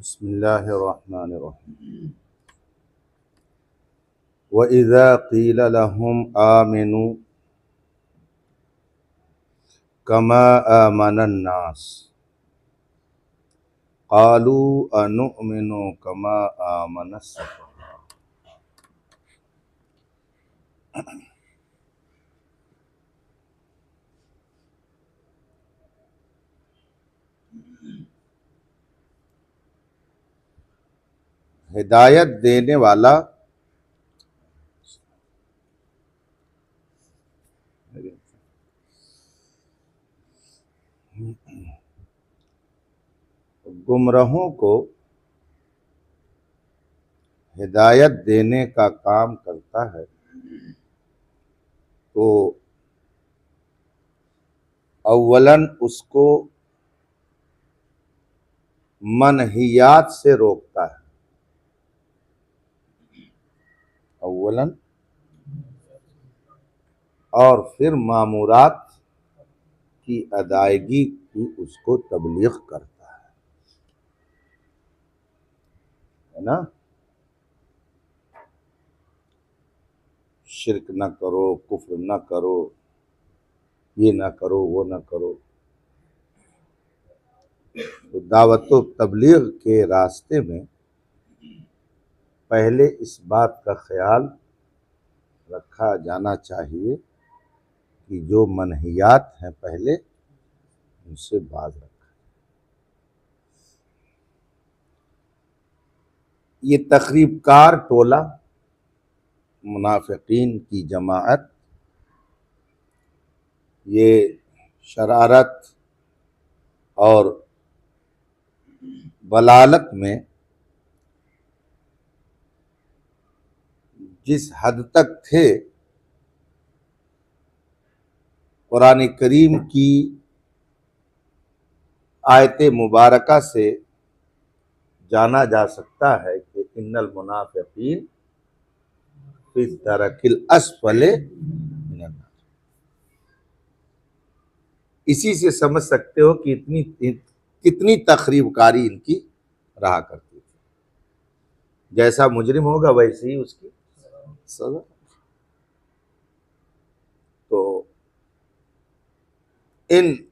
बिस्मिल्लाहिर्रहमानिर्रहीम। व इज़ा क़ील लहुम आमिनू कमा आमनन नास क़ालू अनुमिनु कमा आमनस सफ़हा। हिदायत देने वाला गुमराहों को हिदायत देने का काम करता है, तो अव्वलन उसको मनहियात से रोकता है। अव्वलन और फिर मामूरात की अदायगी की उसको तबलीग करता है ना। शिर्क न करो, कुफ्र न करो, ये ना करो, वो ना करो। तो दावत व तबलीग के रास्ते में पहले इस बात का ख्याल रखा जाना चाहिए कि जो मनहियात हैं पहले उनसे बाज रखा। ये तकरीबकार टोला, मुनाफिकीन की जमाअत, ये शरारत और बलालत में जिस हद तक थे, कुरान करीम की आयत मुबारका से जाना जा सकता है कि इन्नल मुनाफिकीन फी दरकिल अस्फले मिनन नार। इसी से समझ सकते हो कि कितनी तखरीबकारी इनकी रहा करती थी। जैसा मुजरिम होगा वैसे ही उसकी सजा। तो इन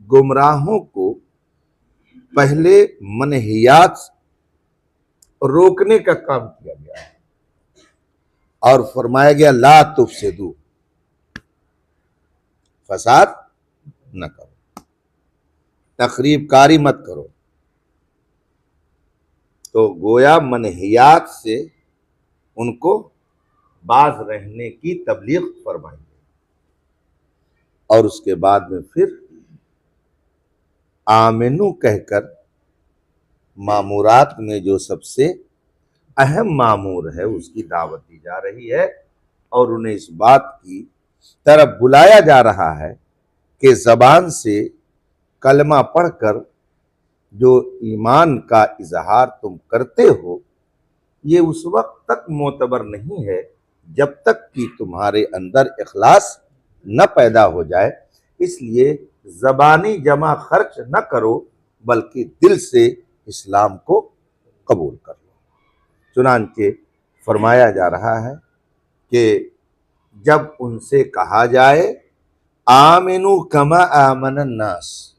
गुमराहों को पहले मनहियात रोकने का काम किया गया है और फरमाया गया ला तुफसिदू, फसाद न करो, तखरीबकारी मत करो। तो गोया मनहियात से उनको बाज रहने की तबलीग फरमाई और उसके बाद में फिर आमिनू कहकर मामूरात में जो सबसे अहम मामूर है उसकी दावत दी जा रही है और उन्हें इस बात की तरफ बुलाया जा रहा है कि जबान से कलमा पढ़कर जो ईमान का इजहार तुम करते हो, ये उस वक्त तक मोतबर नहीं है जब तक कि तुम्हारे अंदर इखलास न पैदा हो जाए। इसलिए जबानी जमा खर्च न करो, बल्कि दिल से इस्लाम को कबूल कर लो। चुनांचे फरमाया जा रहा है कि जब उनसे कहा जाए आमिनू कमा आमनन नास,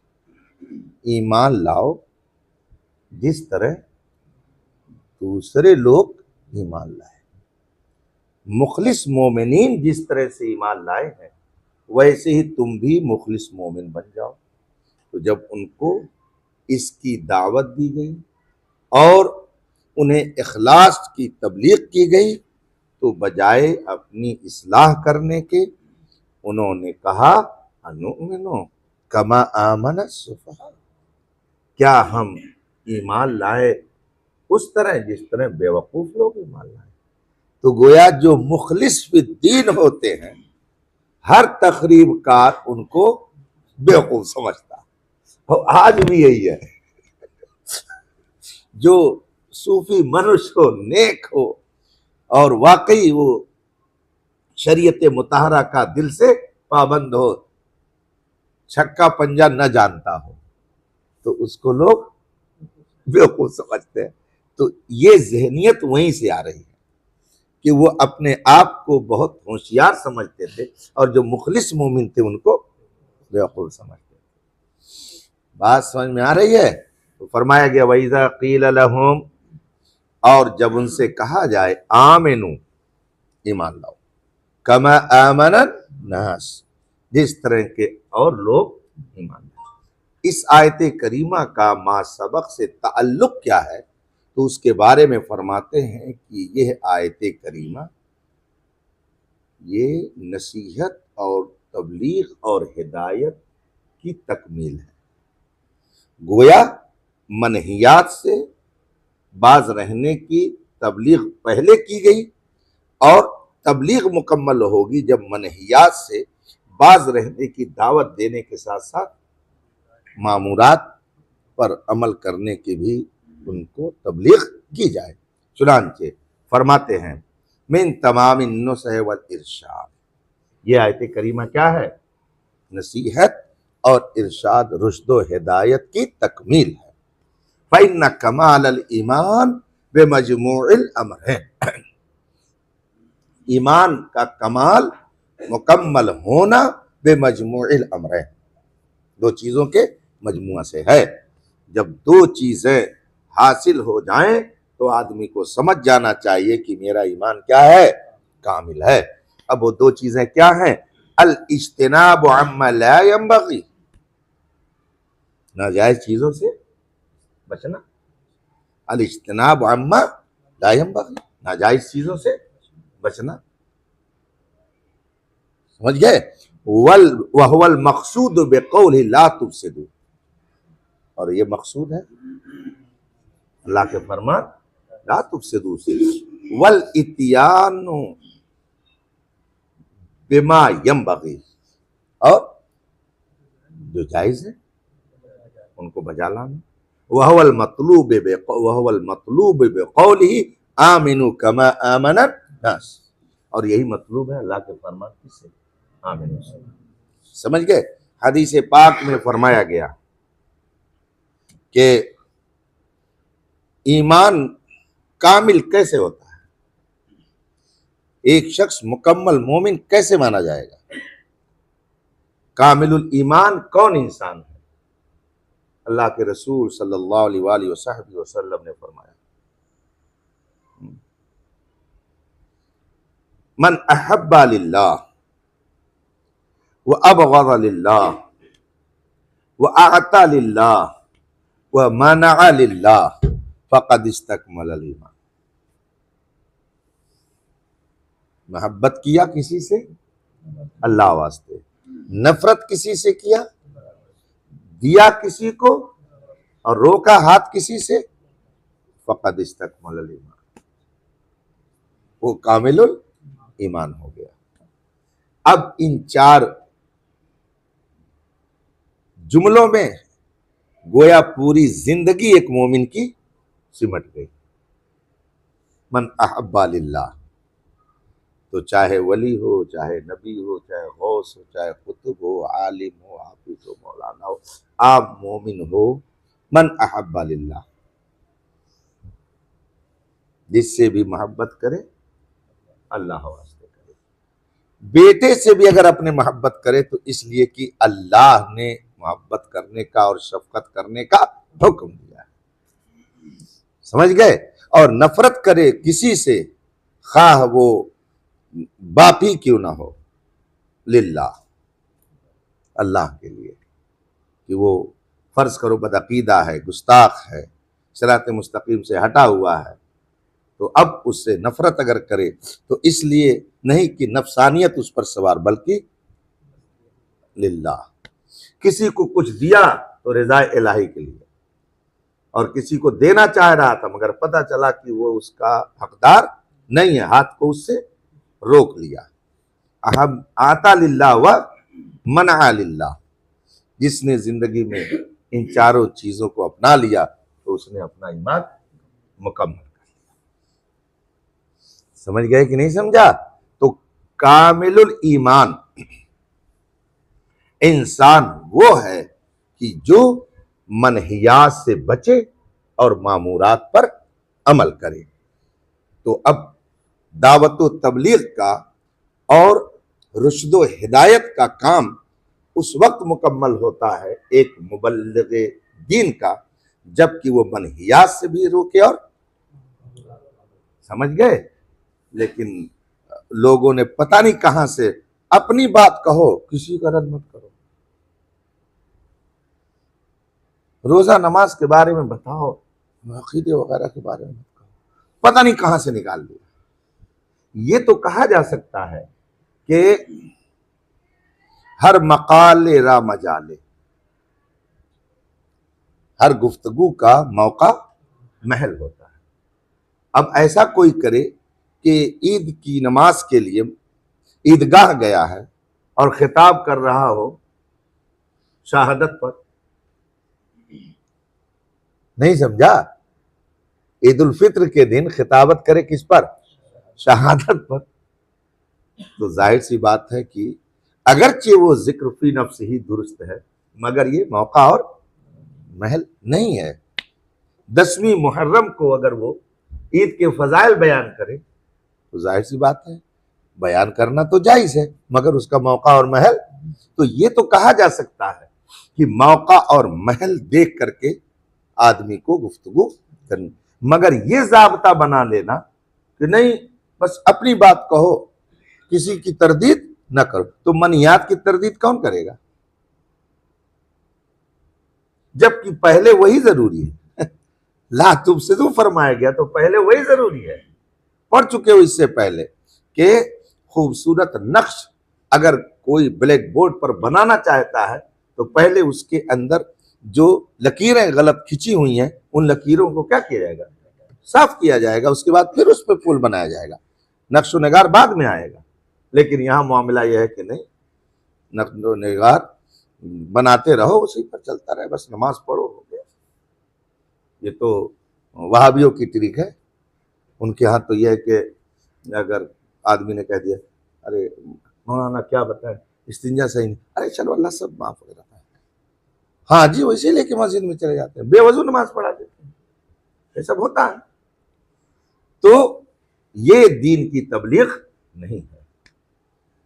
ईमान लाओ जिस तरह दूसरे लोग ईमान लाए, मुखलिस मोमिनीन जिस तरह से ईमान लाए हैं वैसे ही तुम भी मुखलिस मोमिन बन जाओ। तो जब उनको इसकी दावत दी गई और उन्हें इखलास की तबलीग की गई, तो बजाय अपनी इस्लाह करने के उन्होंने कहा अनुमिनु कमा आमन सुफहा, क्या हम ईमान लाए उस तरह जिस तरह बेवकूफ लोग ईमान लाए। तो गोया जो मुखलिस फिद्दीन होते हैं, हर तकरीबकार उनको बेवकूफ समझता। और आज भी यही है, जो सूफी मनुष्य हो, नेक हो और वाकई वो शरीयत मुताहरा का दिल से पाबंद हो, छक्का पंजा न जानता हो, तो उसको लोग बेवकूफ समझते हैं। तो ये जहनियत वहीं से आ रही है कि वो अपने आप को बहुत होशियार समझते थे और जो मुखलिस मोमिन थे उनको बेवकूफ समझते थे। बात समझ में आ रही है? तो फरमाया गया वइज़ा क़ील लहुम, और जब उनसे कहा जाए आमिनु, ईमान लाओ, कमा आमनन नास, जिस तरह के और लोग ईमान लाए। इस आयत करीमा का मा सबक से ताल्लुक क्या है, तो उसके बारे में फरमाते हैं कि यह आयत करीमा ये नसीहत और तबलीग और हिदायत की तकमील है। गोया मनहियात से बाज रहने की तबलीग पहले की गई और तबलीग मुकम्मल होगी जब मनहियात से बाज रहने की दावत देने के साथ साथ मामूरात पर अमल करने की भी उनको तबलीग की जाए। चुनांचे फरमाते हैं मिन तमाम नुसह वल इरशाद, ये आयत करीमा क्या है? नसीहत और इरशाद, रुश्द व हिदायत की तकमील है। फ़इन्न कमाल अल ईमान बे मजमूइल अमर है, ईमान का कमाल मुकम्मल होना बे मजमूइल अमर है, दो चीजों के मजमुआ से है। जब दो चीजें हासिल हो जाएं तो आदमी को समझ जाना चाहिए कि मेरा ईमान क्या है? कामिल है। अब वो दो चीजें क्या हैं? अल इज्तिनाब अम्मा ला यंबगी, नाजायज चीजों से बचना, अल इज्तिनाब अम्मा ला यंबगी, नाजायज चीजों से बचना, समझ गए? वल वहुवल मकसूद बेकौलिही ला तुफसिदू, और ये मकसूद है अल्लाह के फरमान ला तुफसिदू से, वल इत्यानु बिमा यंबगी, और जो जायज है उनको बजा लाना। वहुवल मतलूब बेकौलिही आमिनु कमा आमनन नास, और यही मतलूब है अल्लाह के फरमान किससे? आमीन। समझ गए? हदीस पाक में फरमाया गया कि ईमान कामिल कैसे होता है, एक शख्स मुकम्मल मोमिन कैसे माना जाएगा? कामिलुल ईमान कौन इंसान है? अल्लाह के रसूल सल्लल्लाहु अलैहि वसल्लम ने फरमाया मन अहब्बा लिल्लाह व अबग़ज़ लिल्लाह व अअता लिल्लाह व मनअ लिल्लाह फ़क़द इस्तकमलल ईमान। मोहब्बत किया किसी से? अल्लाह वास्ते। नफरत किसी से किया? दिया किसी को और रोका हाथ किसी से? फ़क़द इस्तकमलल ईमान, वो कामिलुल ईमान हो गया। अब इन चार जुमलों में गोया पूरी जिंदगी एक मोमिन की सिमट गई। मन अहब्बा लिल्लाह, तो चाहे वली हो, चाहे नबी हो, चाहे गौस हो, चाहे कुतुब हो, आलिम हो, हाफिज हो, मौलाना हो, आप मोमिन हो। मन अहब्बा लिल्लाह, जिससे भी मोहब्बत करे अल्लाह वास्ते करे। बेटे से भी अगर अपने मोहब्बत करे तो इसलिए कि अल्लाह ने मोहब्बत करने का और शफकत करने का हुक्म दिया है, समझ गए? और नफरत करे किसी से, खाह वो बाप ही क्यों ना हो, लिल्लाह, अल्लाह के लिए, कि वो फर्ज करो बदअकीदा है, गुस्ताख है, सिरात मुस्तकीम से हटा हुआ है, तो अब उससे नफरत अगर करे तो इसलिए नहीं कि नफसानियत उस पर सवार, बल्कि लिल्लाह। किसी को कुछ दिया तो रिज़ाए इलाही के लिए, और किसी को देना चाह रहा था मगर पता चला कि वो उसका हकदार नहीं है, हाथ को उससे रोक लिया। अहम आता लिल्लाह व मना लिल्लाह, जिसने जिंदगी में इन चारों चीजों को अपना लिया तो उसने अपना ईमान मुकम्मल कर लिया। समझ गए कि नहीं समझा? तो कामिलुल ईमान इंसान वो है कि जो मनहियात से बचे और मामूरात पर अमल करे। तो अब दावत व तबलीग का और रुश्द हिदायत का काम उस वक्त मुकम्मल होता है एक मुबल्लिग दीन का, जबकि वो मनहियात से भी रोके और, समझ गए। लेकिन लोगों ने पता नहीं कहां से, अपनी बात कहो, किसी का रद्द मत करो, रोजा नमाज के बारे में बताओ, अकीदे वगैरह के बारे में मत कहो, पता नहीं कहां से निकाल दिया। ये तो कहा जा सकता है कि हर मकाले रा मजाले, हर गुफ्तगू का मौका महल होता है। अब ऐसा कोई करे कि ईद की नमाज के लिए ईदगाह गया है और खिताब कर रहा हो शहादत पर, नहीं समझा, ईद उल फित्र के दिन खिताबत करे किस पर? शहादत पर। तो जाहिर सी बात है कि अगरचे वो जिक्र फी नफ्स ही दुरुस्त है, मगर ये मौका और महल नहीं है। 10वीं मुहर्रम को अगर वो ईद के फजाइल बयान करे तो जाहिर सी बात है बयान करना तो जायज है, मगर उसका मौका और महल, तो ये तो कहा जा सकता है कि मौका और महल देख करके आदमी को गुफ्तगू करनी, मगर ये ज़ाब्ता बना लेना कि नहीं बस अपनी बात कहो, किसी की तरदीद न करो। तो मनियात की तरदीद कौन करेगा, जबकि पहले वही जरूरी है। ला तुमसे तो फरमाया गया तो पहले वही जरूरी है। पढ़ चुके हो इससे पहले कि खूबसूरत नक्श अगर कोई ब्लैक बोर्ड पर बनाना चाहता है तो पहले उसके अंदर जो लकीरें गलत खिंची हुई हैं उन लकीरों को क्या किया जाएगा? साफ किया जाएगा। उसके बाद फिर उस पर फूल बनाया जाएगा। नक्शो नगार बाद में आएगा। लेकिन यहाँ मामला यह है कि नहीं, नक्शो नगार बनाते रहो, उसी पर चलता रहे, बस नमाज पढ़ो, हो गया। ये तो वहाबियों की ट्रिक है। उनके यहाँ तो यह है कि अगर आदमी ने कह दिया अरे मौलाना क्या बताएं इस्तिंजा सही नहीं, अरे चलो अल्लाह सब माफ कर रहा है, हाँ जी, वैसे लेके मस्जिद में चले जाते हैं, बेवजू नमाज पढ़ा देते हैं, ये सब होता है। तो ये दीन की तबलीग नहीं है।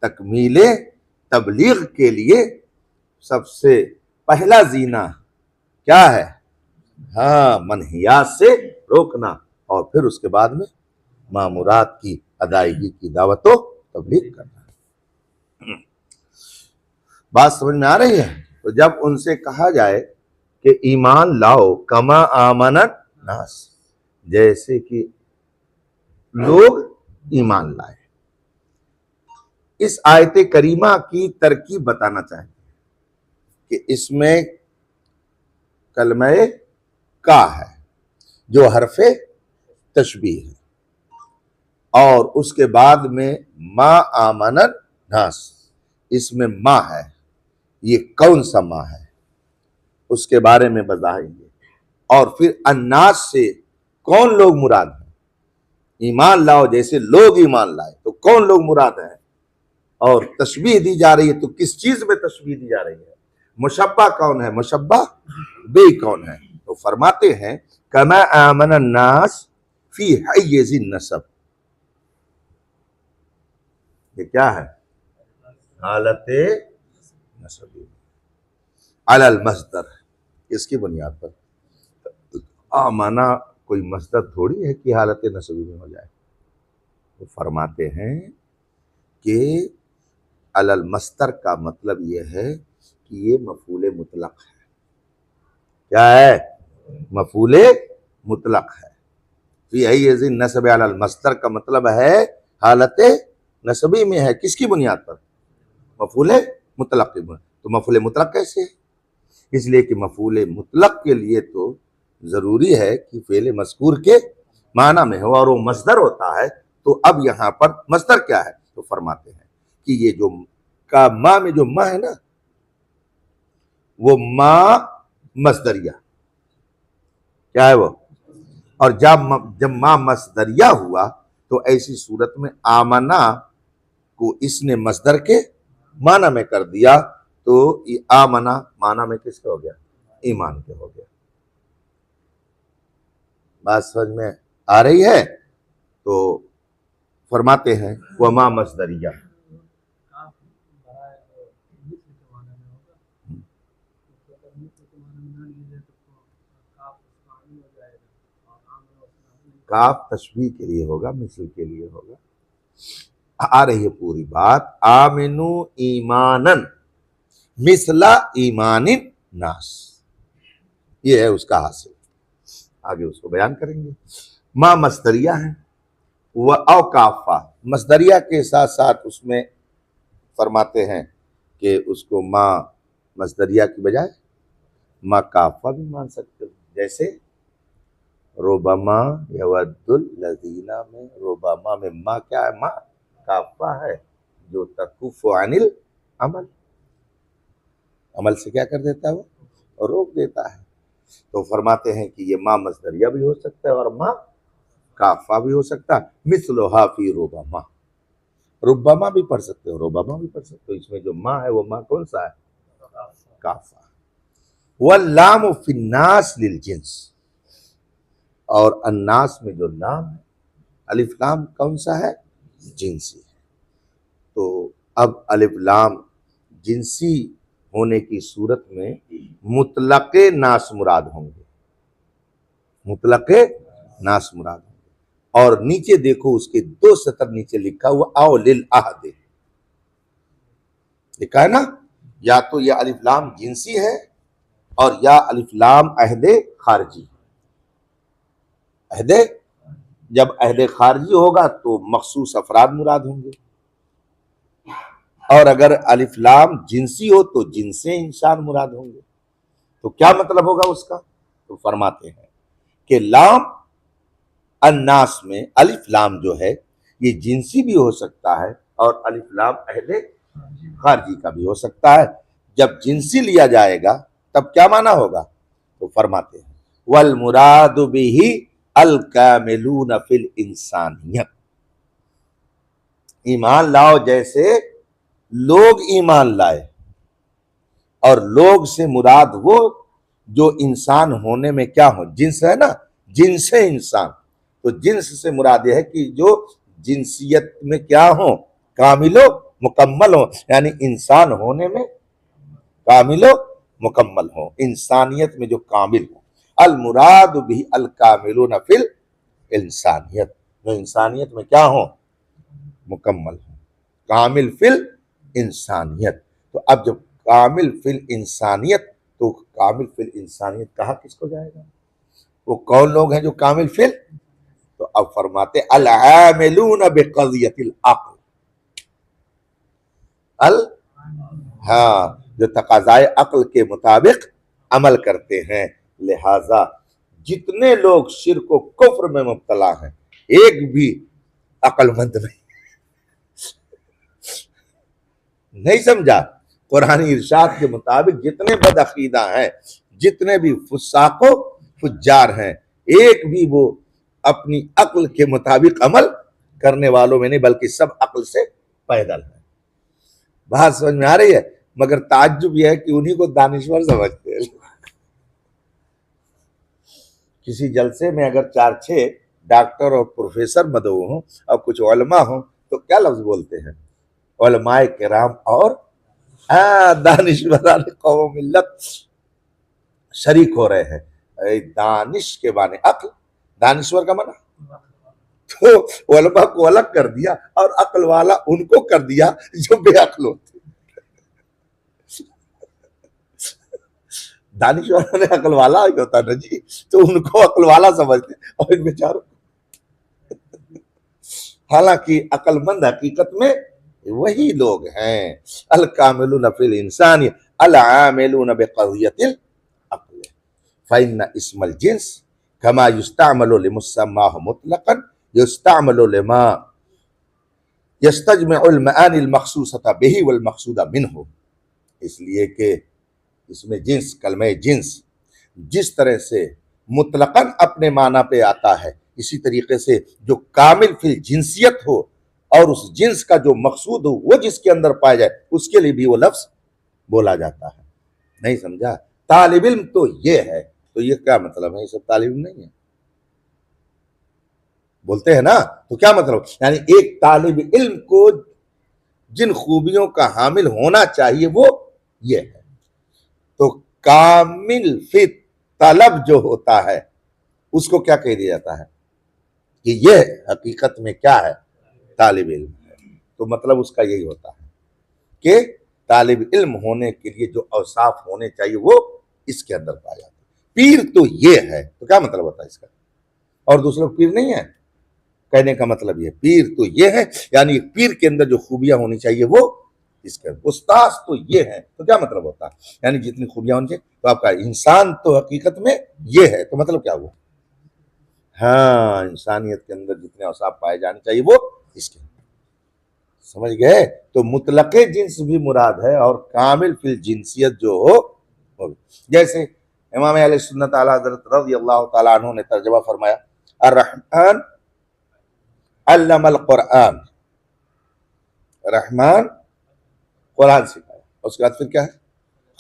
तकमीले तबलीग के लिए सबसे पहला जीना क्या है? हाँ, मनहियात से रोकना और फिर उसके बाद में मामूरात की अदायगी की दावतों तबलीग करना। बात समझ में आ रही है? तो जब उनसे कहा जाए कि ईमान लाओ कमा आमनत नास, जैसे कि लोग ईमान लाए, इस आयत करीमा की तरकीब बताना चाहेंगे कि इसमें कलमे का है जो हरफे तशबीह है, और उसके बाद में मा आमनन नास, इसमें मा है। ये कौन सा मा है उसके बारे में बताएंगे। और फिर अन्नास से कौन लोग मुराद हैं? ईमान लाओ जैसे लोग ईमान लाए तो कौन लोग मुराद हैं? और तशबीह दी जा रही है तो किस चीज में तशबीह दी जा रही है? मुशब्बा कौन है, मुशब्बा बे कौन है? तो फरमाते हैं कमा आमन अन्नास फी हैय्यिन नसब। ये क्या है? हालत नसबी अलल मस्दर, इसकी बुनियाद पर। आमाना कोई मस्दर थोड़ी है कि हालत नसबी में हो जाए। तो फरमाते हैं कि अलल मस्दर का मतलब यह है कि ये मफूले मुतलक है। क्या है? मफूले मुतलक है। फी हैय्यिन नसब अलल मस्दर का मतलब है हालत नसबी में है। किसकी बुनियाद पर? मफूले मुतलक की बुनियाद। तो मफूले मुतलक कैसे है? इसलिए कि मफूले मुतलक के लिए तो जरूरी है कि फेले मज़कूर के माना में हो और वो मस्दर होता है। तो अब यहां पर मस्दर क्या है? तो फरमाते हैं कि ये जो का मां में जो मां है ना, वो मां मस्दरिया क्या है वो? और जब मां मस्दरिया हुआ तो ऐसी सूरत में आमना को इसने मस्दर के माना में कर दिया। तो ये आमना माना में किसके हो गया? ईमान के हो गया। बात समझ में आ रही है? तो फरमाते हैं वमा मसदरिया, काफ तशबीह के लिए होगा, मिसल के लिए होगा। आ रही है पूरी बात। आमिनु ईमानन मिसला ईमानिन नास, ये है उसका हासिल। आगे उसको बयान करेंगे। माँ मसदरिया है वह अवकाफा, मसदरिया के साथ साथ उसमें फरमाते हैं कि उसको माँ मसदरिया की बजाय माँ काफा भी मान सकते हो। जैसे रोबमा यवद्दुल लजीना में, रोबमा में माँ क्या है? माँ काफा है जो तकुफ़ अनिल अमल, अमल से क्या कर देता है वो? और रोक देता है। तो फरमाते हैं कि ये माँ मसदरिया भी हो सकता है और माँ काफा भी हो सकता है। मिसलो हाफी रोबमा, रुब्बमा भी पढ़ सकते हो, रोबमा भी पढ़ सकते हो। इसमें जो माँ है वो माँ कौन सा है? काफा। वल्लाम फिन्नास लिल जिन्स, और अन्नास में जो लाम है, अलिफ लाम कौन सा है? जिन्सी है। तो अब अलिफ लाम जिन्सी होने की सूरत में मुतलके नास मुराद होंगे, मुतलके नास मुराद होंगे। और नीचे देखो उसके 2 सतर नीचे लिखा हुआ आओ लिल आहदे, लिखा है ना? या तो यह अलिफ लाम जिन्सी है और या अलिफ लाम अहदे खारजी। अहदे, जब अहदे खारजी होगा तो मखसूस अफराद मुराद होंगे, और अगर अलिफ लाम जिन्सी हो तो जिनसे इंसान मुराद होंगे। तो क्या मतलब होगा उसका? तो फरमाते हैं कि लाम अन्नास में अलिफ लाम जो है ये जिन्सी भी हो सकता है और अलिफ लाम अहदे खारजी का भी हो सकता है। जब जिन्सी लिया जाएगा तब क्या माना होगा? तो फरमाते हैं वल मुरादु बिही अल कामिलून फिल इंसानियत, ईमान लाओ जैसे लोग ईमान लाए, और लोग से मुराद वो जो इंसान होने में क्या हो, जिन्स है ना, जिन्स से इंसान। तो जिन्स से मुराद यह है कि जो जिन्सियत में क्या हो, कामिलो मुकम्मल हो, यानी इंसान होने में कामिलो मुकम्मल हो, इंसानियत में जो कामिल हो। अल मुराद भी अल कामिलून फिल इंसानियत, जो इंसानियत में क्या हो, मुकम्मल हो, कामिल फिल इंसानियत। तो अब जब कामिल फिल इंसानियत, तो कामिल फिल इंसानियत कहा किसको जाएगा? वो कौन लोग हैं जो कामिल फिल? तो अब फरमाते अल आमिलून बिक़ज़ियतिल अक़ल, अल, हाँ, जो तकाज़ाए अक्ल के मुताबिक अमल करते हैं। लिहाजा जितने लोग शिर्क व कुफ्र में मुब्तला हैं, एक भी अक्लमंद नहीं समझा। कुरानी इरशाद के मुताबिक जितने बदअकीदा हैं, जितने भी फुस्साको फुज्जार हैं, एक भी वो अपनी अक्ल के मुताबिक अमल करने वालों में नहीं, बल्कि सब अक्ल से पैदल है। बात समझ में आ रही है? मगर ताज्जुब यह है कि उन्हीं को दानिश्वर समझते हैं। किसी जलसे में अगर 4-6 डॉक्टर और प्रोफेसर मदऊ हों और कुछ उलमा हों तो क्या लफ्ज बोलते हैं? उलमाए किराम और दानिश्वरान कौम मिल्लत शरीक हो रहे हैं। दानिश के माने अक्ल, दानिश्वर का माना, तो उलमा को अलग कर दिया और अक्ल वाला उनको कर दिया जो बेअक्ल होते। दानिश्वर ने अक्ल वाला ही होता ना जी, तो उनको अक्ल वाला समझते और इन बेचारों, हालांकि अक्लमंद हकीकत में वही लोग हैं। अल कामिलून फिल इंसानी अल आमिलून बिक़ज़ियतिल अक़ल फ़इन्न इस्मल जिन्स कमा युस्तअमलु लिमुस्सम्माहु मुतलक़न युस्तअमलु लिमा यस्तजमिउल मआनिल मख़सूसता बिही वल मक़सूदा मिन्हु। इसलिए कि इसमें जिन्स, कलमे जिन्स जिस तरह से मुतलकन अपने माना पे आता है, इसी तरीके से जो कामिल फिल जिन्सियत हो और उस जिन्स का जो मकसूद हो वो जिसके अंदर पाया जाए, उसके लिए भी वो लफ्ज बोला जाता है। नहीं समझा? तालिब इल्म तो ये है, तो ये क्या मतलब है? ये सब तालिब इल्म नहीं है। बोलते हैं ना, तो क्या मतलब, यानी एक तालिब इल्म को जिन खूबियों का हामिल होना चाहिए वो ये है। तो कामिल फिर तलब जो होता है उसको क्या कह दिया जाता है कि ये हकीकत में क्या है, तालिब इल्म है। तो मतलब उसका यही होता है कि तालिब इल्म होने के लिए जो औसाफ होने चाहिए वो इसके अंदर पाया जाता है। पीर तो ये है, तो क्या मतलब होता है इसका, और दूसरे लोग पीर नहीं है, कहने का मतलब ये पीर तो ये है, यानी पीर के अंदर जो खूबियां होनी चाहिए वो इसके अंदर। उस्ताद तो ये है, तो क्या मतलब होता है, यानी जितनी खूबियां होनी चाहिए। तो आपका इंसान तो हकीकत में ये है, तो मतलब क्या हुआ, हाँ, इंसानियत के अंदर जितने औसाफ पाए जाने चाहिए वो इसके अंदर। समझ गए। तो मुतलके जिन्स भी मुराद है और कामिल फिल जिनसियत जो हो। जैसे इमाम अहले सुन्नत आला हज़रत रज़ियल्लाहु ताला अन्हु ने तर्जुमा फरमाया, अर्रहमान अल्लमल कुरान, रहमान कुरान सिखाया। उसके बाद फिर क्या है,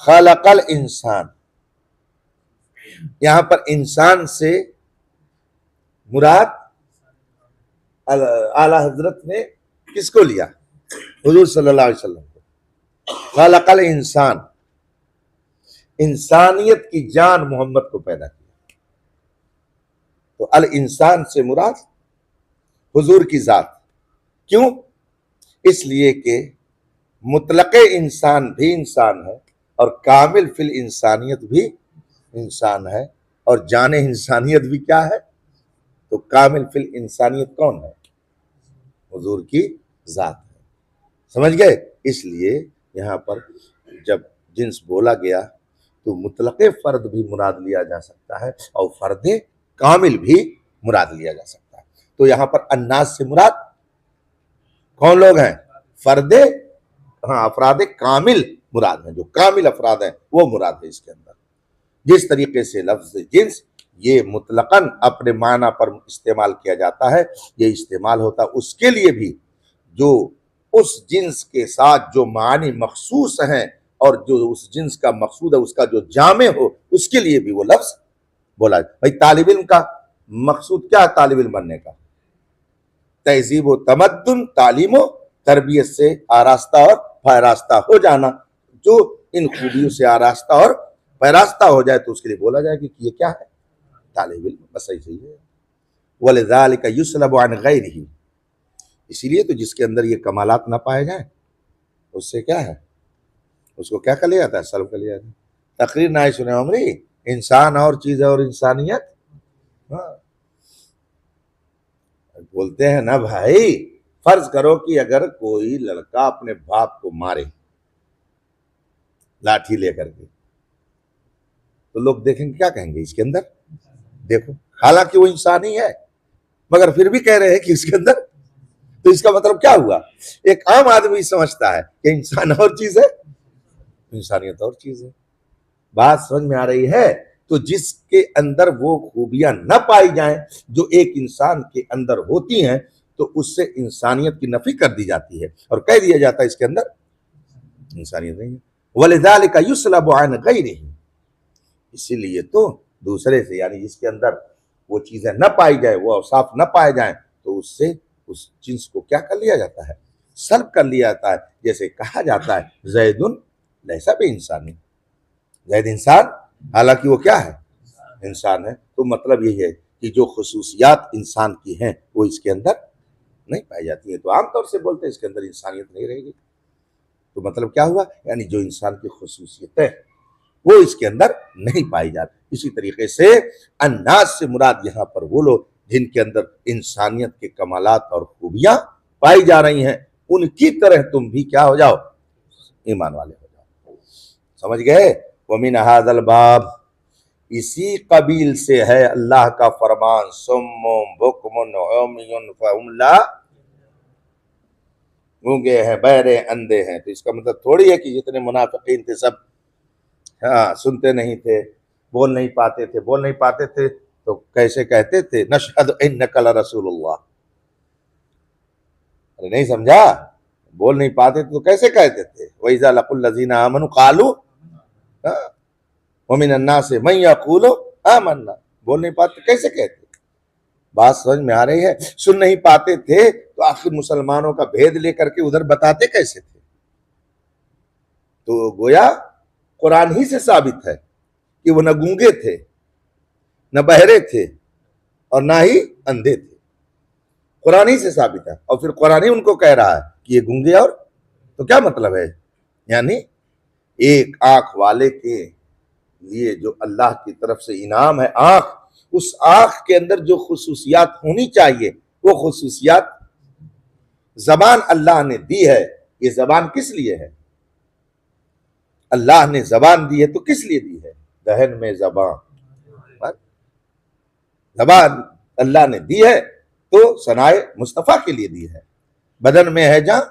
खलकल इंसान, यहां पर इंसान से मुराद आला हजरत ने किसको लिया, हुजूर सल्लल्लाहु अलैहि वसल्लम को। खलकल इंसान, इंसानियत की जान मोहम्मद को पैदा किया। तो अल इंसान से मुराद हुजूर की जात। क्यों, इसलिए कि मुतलके इंसान भी इंसान है और कामिल फिल इंसानियत भी इंसान है, और जाने इंसानियत भी क्या है, तो कामिल फिल इंसानियत कौन है, हुजूर की जात है। समझ गए। इसलिए यहां पर जब जिन्स बोला गया तो मुतलके फर्द भी मुराद लिया जा सकता है और फर्दे कामिल भी मुराद लिया जा सकता है। तो यहां पर अन्नास से मुराद कौन लोग हैं, फर्दे, हाँ, अफरादे कामिल मुराद है, जो कामिल अफराद हैं वो मुराद है इसके अंदर। जिस तरीके से लफ्ज जिन्स ये मुतलकन अपने माना पर इस्तेमाल किया जाता है, ये इस्तेमाल होता है उसके लिए भी जो उस जिन्स के साथ जो मानी मखसूस हैं और जो उस जिन्स का मकसूद है उसका जो जामे हो, उसके लिए भी वो लफ्ज बोला। भाई तालिब इल्म का मकसूद क्या है, तालिब इल्म बनने का तहजीब व तमद्दुन, तालीम व तरबियत से आरास्ता और पैरास्ता हो जाना। जो इन खूबियों से आरास्ता और पैरास्ता हो जाए तो उसके लिए बोला जाए कि ये क्या है, तालिब इल्म। बस ऐसे ही है। वलिज़ालिका युस्लबु अन गैरिही, इसीलिए तो जिसके अंदर ये कमालात ना पाए जाए उससे क्या है, उसको क्या कर लिया जाता है, सल्ब कर लिया जाता है। तकरीर ना सुने उमरी, इंसान और चीज है और इंसानियत, हाँ। बोलते हैं ना भाई, फर्ज करो कि अगर कोई लड़का अपने बाप को मारे लाठी लेकर के, तो लोग देखेंगे क्या कहेंगे, इसके अंदर देखो, हालांकि वो इंसान ही है मगर फिर भी कह रहे हैं कि इसके अंदर। तो इसका मतलब क्या हुआ, एक आम आदमी समझता है कि इंसान और चीज है, इंसानियत और चीज है। बात समझ में आ रही है। तो जिसके अंदर वो खूबियां न पाई जाएं जो एक इंसान के अंदर होती हैं, तो उससे इंसानियत की नफी कर दी जाती है और कह दिया जाता है इसके अंदर इंसानियत नहीं है। वलिज़ालिका युस्लबु अन गैरिही, इसीलिए तो दूसरे से, यानी जिसके अंदर वो चीजें न पाई जाए, वो औसाफ न पाए जाए, तो उससे उस जिन्स को क्या कर लिया जाता है, सल्ब कर लिया जाता है। जैसे कहा जाता है जैदुन लैसा बे इंसानी, जैद इंसान, हालांकि वो क्या है, इंसान है। तो मतलब यही है कि जो खुसूसियात इंसान की हैं वो इसके अंदर नहीं पाई जाती है। तो आमतौर से बोलते हैं इसके अंदर इंसानियत नहीं रहेगी। तो मतलब क्या हुआ, यानी जो इंसान की खुसूसियत है वो इसके अंदर नहीं पाई जाती। इसी तरीके से अन्नास से मुराद यहाँ पर वो लोग जिनके अंदर इंसानियत के कमालात और खूबियां पाई जा रही हैं, उनकी तरह तुम भी क्या हो जाओ, ईमान वाले हो जाओ। समझ गए। वमिन हादल बाब, इसी कबील से है अल्लाह का फरमान, सुम्मुम बुकमुन उम्युन फहुम ला, गूंगे हैं, बहरे, अंधे हैं। तो इसका मतलब थोड़ी है कि जितने मुनाफिकीन थे सब, हाँ, सुनते नहीं थे, बोल नहीं पाते थे। बोल नहीं पाते थे तो कैसे कहते थे, नशहदु इन्नका लरसूलुल्लाह। अरे नहीं समझा, बोल नहीं पाते थे तो कैसे कहते थे, वइज़ा लकुल लज़ीना आमनु क़ालू, वमिन अन्नास मन यक़ूलु आमन्ना। बोल नहीं पाते कैसे कहते, बात समझ में आ रही है? सुन नहीं पाते थे तो आखिर मुसलमानों का भेद लेकर के उधर बताते कैसे थे? तो गोया कुरान ही से साबित है कि वो न गूंगे थे, न बहरे थे, और ना ही अंधे थे। कुरान ही से साबित है। और फिर कुरान ही उनको कह रहा है कि ये गूंगे, और तो क्या मतलब है? यानी एक आंख वाले के लिए जो अल्लाह की तरफ से इनाम है आंख, उस आंख के अंदर जो खुसूसियात होनी चाहिए वो खुसूसियात जबान अल्लाह ने दी है। ये जबान किस लिए है? अल्लाह ने जबान दी है तो किस लिए दी है? दहन में जबान, जबान अल्लाह ने दी है तो सनाए मुस्तफा के लिए दी है। बदन में है जान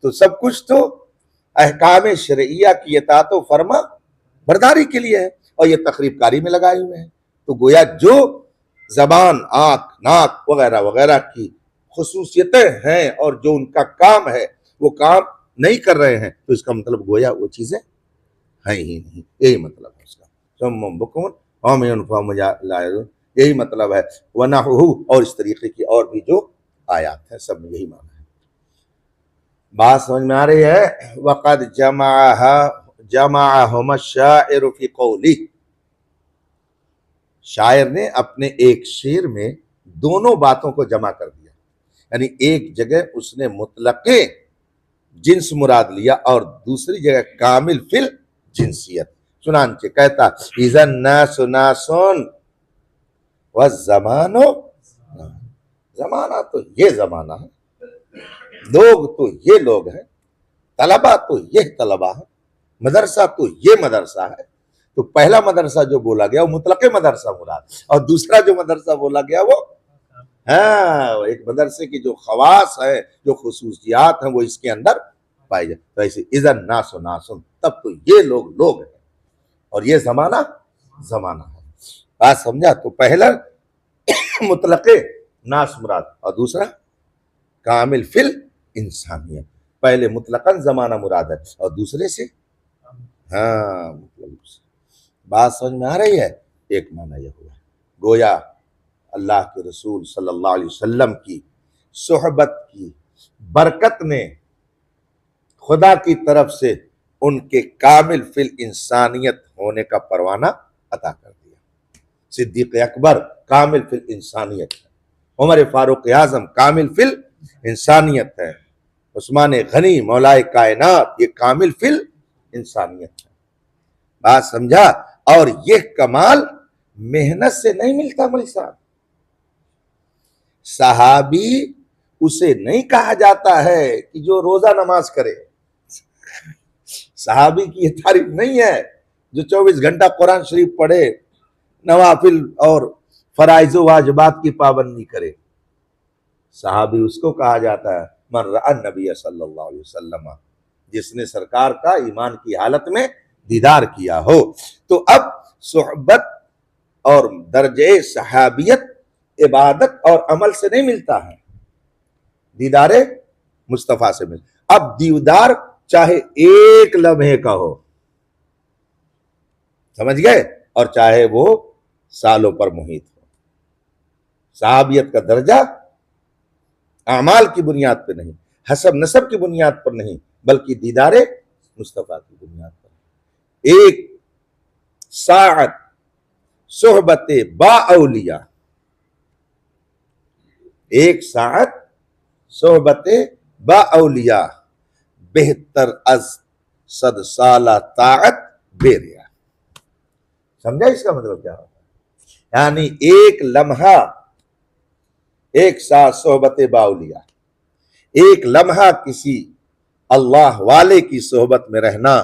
तो सब कुछ तो अहकाम शरइया की इताअत व फरमा बरदारी के लिए है, और ये तकरीबकारी में लगाए हुए हैं। तो गोया जो जबान, आंख, नाक वगैरह वगैरह की खुसूसियतें हैं और जो उनका काम है वो काम नहीं कर रहे हैं, तो इसका मतलब गोया वो चीजें हैं ही नहीं। यही मतलब है उसका। यही मतलब है। वनहु, और इस तरीके की और भी जो आयात है सब में यही माना है। बात समझ में आ रही है? वक़द जमाअहुम शाइर फी कौली, शायर ने अपने एक शेर में दोनों बातों को जमा कर दिया। यानी एक जगह उसने मुतलके जिन्स मुराद लिया और दूसरी जगह कामिल फिल जिनसियत। चुनांचे कहता इज़न नासु नासुन व ज़मानो, जमाना तो ये जमाना है, लोग तो ये लोग हैं, तलबा तो ये तलबा है, मदरसा तो ये मदरसा है। तो पहला मदरसा जो बोला गया वो मुतलके मदरसा मुराद, और दूसरा जो मदरसा बोला गया वो एक मदरसे की जो खवास है, जो खुसूसियात हैं वो इसके अंदर पाई जाए। तो ऐसे इज़न नासु नासुन, तब तो ये लोग लोग हैं और ये जमाना जमाना है। बात समझा? तो पहला मुतलके नास मुराद और दूसरा कामिल फिल इंसानियत। पहले मुतलकन जमाना मुराद है और दूसरे से मतलब बात समझ में आ रही है? एक माना यह हुआ गोया अल्लाह के रसूल सल्लल्लाहु अलैहि वसल्लम की सोहबत की बरकत ने खुदा की तरफ से उनके कामिल फिल इंसानियत होने का परवाना अता कर दिया। सिद्दीक अकबर कामिल फिल इंसानियत है, उमर फारूक आजम कामिल फिल इंसानियत है, उस्मान गनी मौलाए कायनात ये कामिल फिल इंसानियत है। बात समझा? और ये कमाल मेहनत से नहीं मिलता मलिक साहब। सहाबी उसे नहीं कहा जाता है कि जो रोजा नमाज करे। सहाबी की ये तारीफ नहीं है जो 24 घंटा कुरान शरीफ पढ़े, नवाफिल और फराइज़ वाजिबात की पाबंदी करे। सहाबी उसको कहा जाता है मन रअा नबी सल्लल्लाहु अलैहि वसल्लम, जिसने सरकार का ईमान की हालत में दीदार किया हो। तो अब सोहबत और दर्जे सहाबियत इबादत और अमल से नहीं मिलता है, दीदारे मुस्तफा से मिल। अब दीदार चाहे एक लम्हे का हो, समझ गए, और चाहे वो सालों पर मुहित हो। सहाबियत का दर्जा अमाल की बुनियाद पर नहीं, हसब नसब की बुनियाद पर नहीं, बल्कि दीदारे मुस्तफा की बुनियाद पर। एक साअत सोहबत बाऔलिया, एक साअत सोहबत बाऔलिया बेहतर अज सद साला ताअत बेरिया। समझा इसका मतलब क्या होता है? यानी एक लम्हा, एक साथ सोहबत बाउलिया, एक लम्हा किसी अल्लाह वाले की सोहबत में रहना,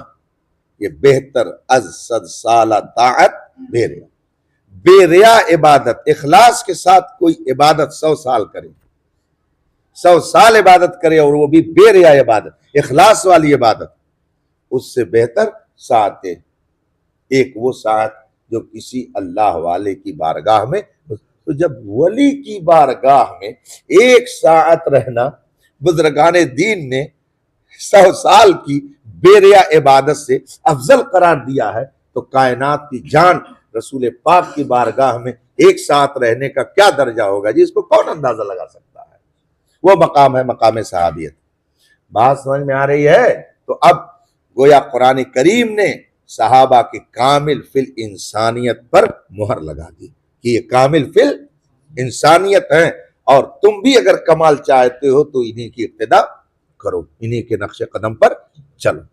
ये बेहतर अज सद साला ताअत बेरिया। बेरिया इबादत, इखलास के साथ कोई इबादत 100 साल करे, 100 साल इबादत करे और वो भी बेरिया इबादत, इखलास वाली इबादत, उससे बेहतर सात है। एक वो सात जो किसी अल्लाह वाले की बारगाह में, तो जब वली की बारगाह में एक सात रहना बुजुर्गाने दीन ने 100 साल की बेरिया इबादत से अफजल करार दिया है, तो कायनात की जान रसूल पाक की बारगाह में एक साथ रहने का क्या दर्जा होगा जी, इसको कौन अंदाजा लगा सकता है। वो मकाम है मकाम सहाबियत। बात समझ में आ रही है। तो अब गोया कुरान करीम ने सहाबा के कामिल फिल इंसानियत पर मुहर लगा दी कि ये कामिल फिल इंसानियत है, और तुम भी अगर कमाल चाहते हो तो इन्हीं की इब्तिदा करो, इन्हीं के नक्शे कदम पर चलो।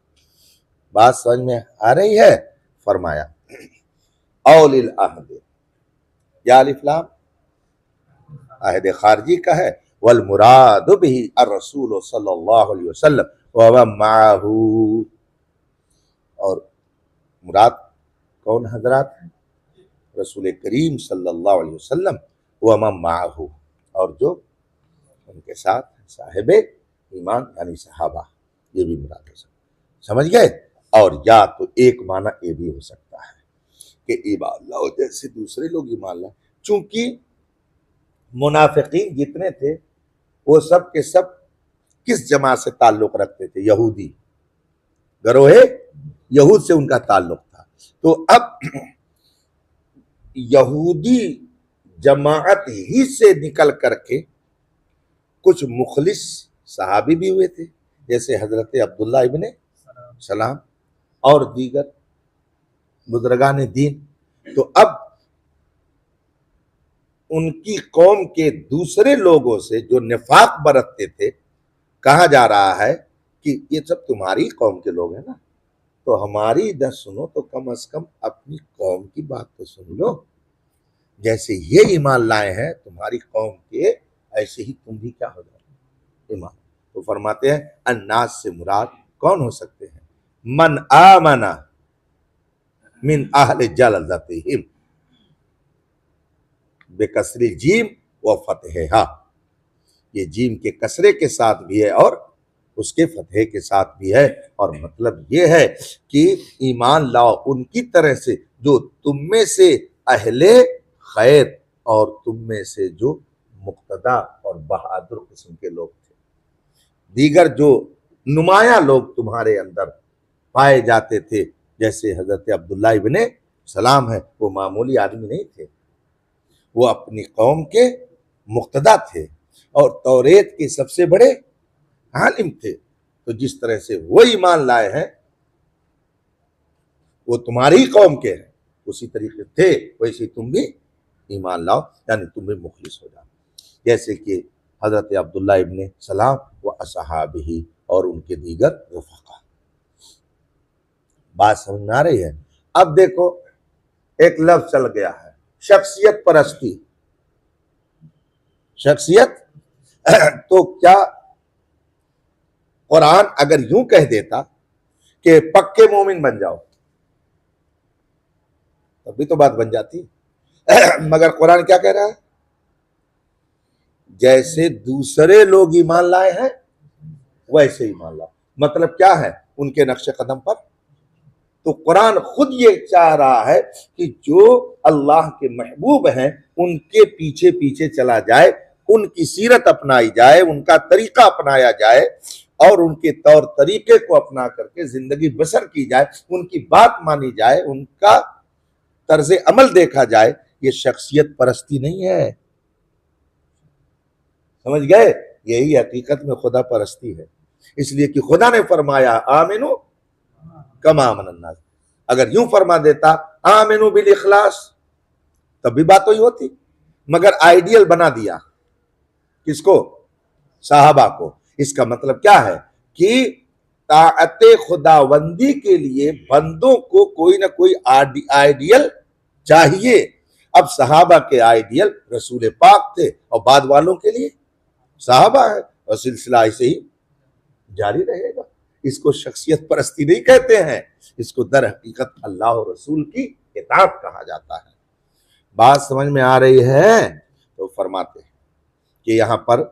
बात समझ में आ रही है। फरमाया औलिल अहद, या अलिफ लाम अहद खारजी का है, वल मुराद बिही अर्रसूल सल्लल्लाहु अलैहि वसल्लम व मन माहू, और मुराद कौन हजरात, रसूल करीम सल्लल्लाहु अलैहि वसल्लम व मन माहू, और जो उनके साथ साहिब ईमान यानी सहाबा, ये भी मुराद हो सकता, समझ गए। और या तो एक माना ये भी हो सकता है कि ईमान लाओ जैसे दूसरे लोग ईमान लाए। चूंकि मुनाफिकीन जितने थे वो सब के सब किस जमात से ताल्लुक रखते थे, यहूदी, गरोहे यहूद से उनका ताल्लुक था। तो अब यहूदी जमात ही से निकल करके कुछ मुखलिस सहाबी भी हुए थे, जैसे हजरत अब्दुल्ला इब्ने सलाम और दीगर बुजुर्गान दीन। तो अब उनकी कौम के दूसरे लोगों से जो निफाक बरतते थे, कहा जा रहा है कि ये सब तुम्हारी कौम के लोग हैं ना, तो हमारी इधर सुनो तो कम से कम अपनी कौम की बात तो सुन लो। जैसे ये ईमान लाए हैं तुम्हारी कौम के, ऐसे ही तुम भी क्या हो जाओ ईमान। तो फरमाते हैं अन्नास से मुराद कौन हो सकते हैं, मन आमना मिन अहल जलदतिहिम बेकसरी जीम व फतहा, ये जीम के कसरे के साथ भी है और उसके फतहे के साथ भी है। और मतलब ये है कि ईमान लाओ उनकी तरह से जो तुम में से अहले खैर और तुम में से जो मुक्तदा और बहादुर किस्म के लोग थे। दीगर जो नुमाया लोग तुम्हारे अंदर पाए जाते थे, जैसे हजरत अब्दुल्ला इब्ने सलाम है, वो मामूली आदमी नहीं थे, वो अपनी कौम के मुक्तदा थे और तौरेत के सबसे बड़े आलिम थे। तो जिस तरह से वो ईमान लाए हैं वो तुम्हारी कौम के हैं, उसी तरीके थे वैसे तुम भी ईमान लाओ, यानी तुम भी मुखलिस हो जाओ, जैसे कि हजरत अब्दुल्ला इब्ने सलाम व असहाबिही और उनके दीगर रफ़ाका। बात समझ में आ रही है। अब देखो एक लफ्ज चल गया है, शख्सियत परस्ती। शख्सियत तो क्या कुरान अगर यूं कह देता कि पक्के मोमिन बन जाओ तब भी तो बात बन जाती। मगर कुरान क्या कह रहा है, जैसे दूसरे लोग ईमान लाए हैं वैसे ईमान लाओ। मतलब क्या है, उनके नक्शे कदम पर। तो कुरान खुद ये चाह रहा है कि जो अल्लाह के महबूब हैं उनके पीछे पीछे चला जाए, उनकी सीरत अपनाई जाए, उनका तरीका अपनाया जाए और उनके तौर तरीके को अपना करके जिंदगी बसर की जाए, उनकी बात मानी जाए, उनका तर्ज अमल देखा जाए। ये शख्सियत परस्ती नहीं है, समझ गए। यही हकीकत में खुदा परस्ती है। इसलिए कि खुदा ने फरमाया आमिनु कमा आमनन्नास। अगर यूं फरमा देता आमिनु बिल इखलास तब भी बात वही होती, मगर आइडियल बना दिया किसको, साहबा को। इसका मतलब क्या है कि ताअते खुदावंदी के लिए बंदों को कोई ना कोई आइडियल चाहिए। अब सहाबा के आइडियल रसूल पाक थे और बाद वालों के लिए साहबा है, और सिलसिला ऐसे ही जारी रहेगा। इसको शख्सियत परस्ती नहीं कहते हैं, इसको दर हकीकत अल्लाह और रसूल की इताअत कहा जाता है। बात समझ में आ रही है। तो फरमाते हैं कि यहां पर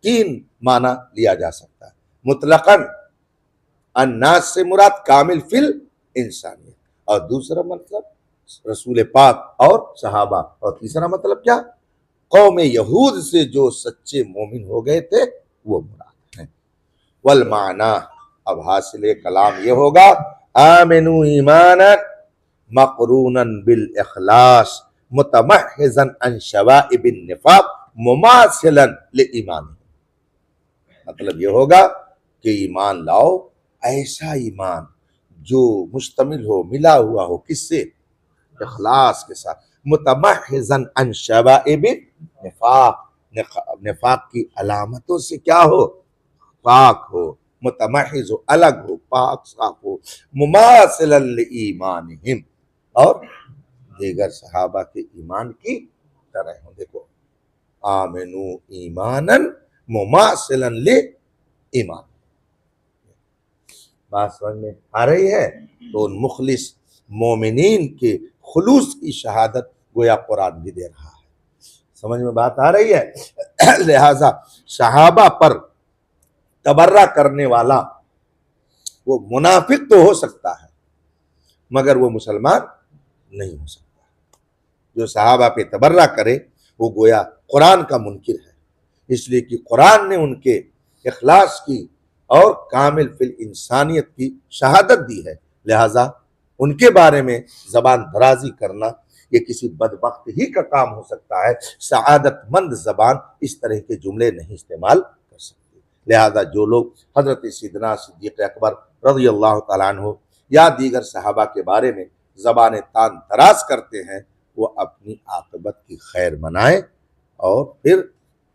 तीन माना लिया जा सकता है। मुतलकन अन्नास से मुराद कामिल फिल इंसानियत, और दूसरा मतलब रसूल पाक और सहाबा, और तीसरा मतलब क्या, कौम यहूद से जो सच्चे मोमिन हो गए थे वो मुराद है। वल माना, अब हासिल कलाम ये होगा आमिनु ईमानन मकरूनन बिल इखलास मुतमहज़न अन शवाइबिन निफाक मुमासिलन लिईमान। मतलब ये होगा कि ईमान लाओ, ऐसा ईमान जो मुश्तमिल हो, मिला हुआ हो, किससे? इखलास के साथ। मुतमहज़न अन शवाइबिन निफाक, निफाक की अलामतों से क्या हो? पाक हो। मुतमहिज़ हो, अलग हो, पाक साफ हो। मुमासिलन लिईमानिहिम, और दीगर सहाबा के ईमान की तरह हो। देखो, आमिनू ईमानन मुमासिलन लि ईमान। बात समझ में आ रही है? तो उन मुखलिस मोमिनीन के खुलूस की शहादत गोया कुरान भी दे रहा है। समझ में बात आ रही है? लिहाजा सहाबा पर तबर्रा करने वाला वो मुनाफिक तो हो सकता है, मगर वो मुसलमान नहीं हो सकता। जो सहाबा पे तबर्रा करे वो गोया कुरान का मुनकिर है, इसलिए कि कुरान ने उनके इखलास की और कामिल फिल इंसानियत की शहादत दी है। लिहाजा उनके बारे में जबान दराजी करना ये किसी बदबख्त ही का काम हो सकता है। सआदतमंद जबान इस तरह के जुमले नहीं इस्तेमाल कर सकती। लिहाजा जो लोग हजरत सिद्दीक़ सिद्दीक़ अकबर रज़ी अल्लाह तआला अन्हु या दीगर सहाबा के बारे में जबान तान तराज करते हैं, वो अपनी आकबत की खैर मनाए और फिर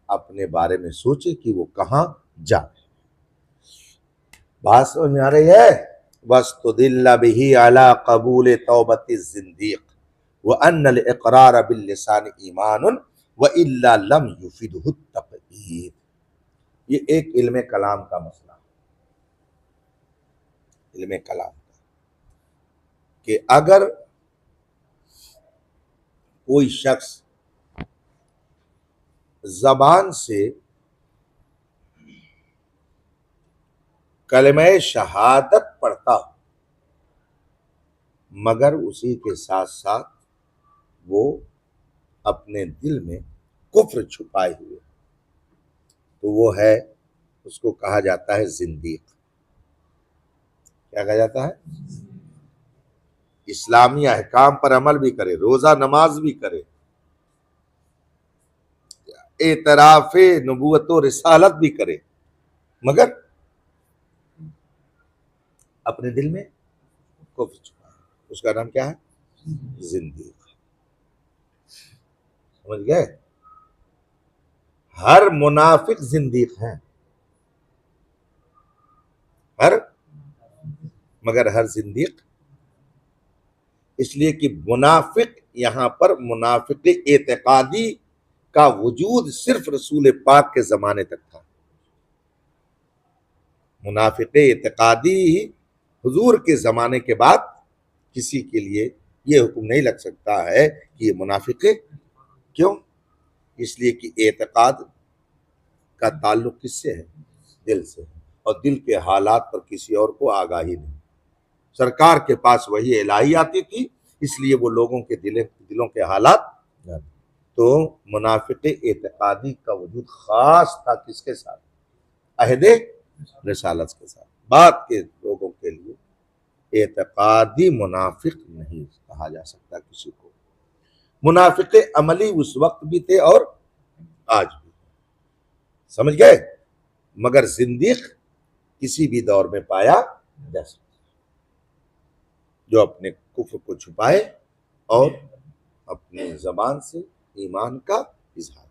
अपने बारे में सोचे कि वो कहाँ जाए। बात समझ में आ रही है? वस्तुदिल्ला बिही अला कबूल तौबति ज़िंदीक़ व अन्नल इक़रार बिल लिसान ईमानुन व इल्ला लम युफिदहु तक़यीद। ये एक इल्म कलाम का मसला है, इल्म कलाम का, कि अगर कोई शख्स जबान से कलमे शहादत पढ़ता हो मगर उसी के साथ साथ वो अपने दिल में कुफ्र छुपाए हुए, तो वो है, उसको कहा जाता है जिंदीक। क्या कहा जाता है? इस्लामी अहकाम पर अमल भी करे, रोजा नमाज भी करे, एतराफे नबूवत व रिसालत भी करे, मगर अपने दिल में कुफ्र छुपाए, उसका नाम क्या है? जिंदीक। समझ गए? हर मुनाफिक जिंदीक है, मगर हर जिंदीक, इसलिए कि मुनाफिक यहां पर मुनाफिक एतकादी का वजूद सिर्फ रसूल पाक के जमाने तक था। मुनाफिक एतकादी हुजूर के जमाने के बाद किसी के लिए यह हुक्म नहीं लग सकता है कि ये मुनाफिक है। क्यों? इसलिए कि एतकाद का ताल्लुक किससे है? दिल से, और दिल के हालात पर किसी और को आगाही नहीं। सरकार के पास वही इलाही आती थी, इसलिए वो लोगों के दिलों के हालात। तो मुनाफिक एतकादी का वजूद खास था किसके साथ? अहदे रिसालत के साथ। बाद के लोगों के लिए एतकादी मुनाफिक नहीं कहा जा सकता किसी को। मुनाफिक अमली उस वक्त भी थे और आज भी, समझ गए? मगर जिंदीक किसी भी दौर में पाया जा सकता, जो अपने कुफ्र को छुपाए और अपनी जबान से ईमान का इजहार।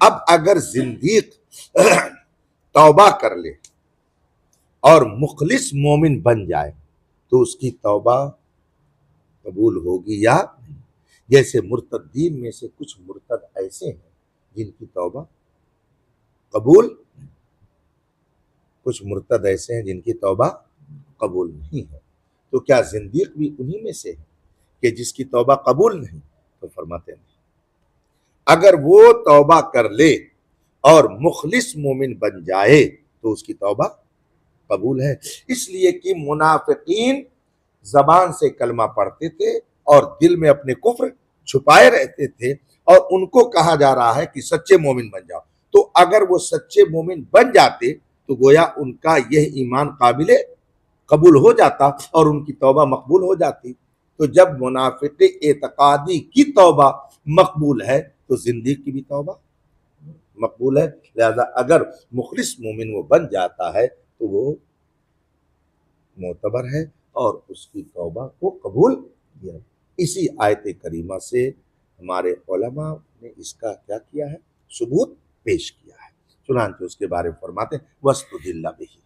अब अगर जिंदीक तौबा कर ले और मुखलिस मोमिन बन जाए तो उसकी तौबा कबूल होगी या नहीं? जैसे मुर्तद्दीन में से कुछ मुर्तद ऐसे हैं जिनकी तौबा कबूल, कुछ मुर्तद ऐसे हैं जिनकी तौबा कबूल नहीं है। तो क्या जिंदीक भी उन्हीं में से है कि जिसकी तौबा कबूल नहीं? तो फरमाते नहीं, अगर वो तौबा कर ले और मुखलिस मोमिन बन जाए तो उसकी तौबा कबूल है। इसलिए कि मुनाफिकीन जबान से कलमा पढ़ते थे और दिल में अपने कुफ्र छुपाए रहते थे, और उनको कहा जा रहा है कि सच्चे मोमिन बन जाओ। तो अगर वो सच्चे मोमिन बन जाते तो गोया उनका यह ईमान काबिले कबूल हो जाता और उनकी तौबा मकबूल हो जाती। तो जब मुनाफिक एतकादी की तौबा मकबूल है तो जिंदगी की भी तौबा मकबूल है। लिहाजा अगर मुखलिस मोमिन वो बन जाता है तो वो मोतबर है और उसकी तौबा को कबूल किया। इसी आयत करीमा से हमारे उलमा ने इसका क्या किया है, सबूत पेश किया है। चुनांचे उसके बारे में फरमाते वस्तुदिल्ला बिही,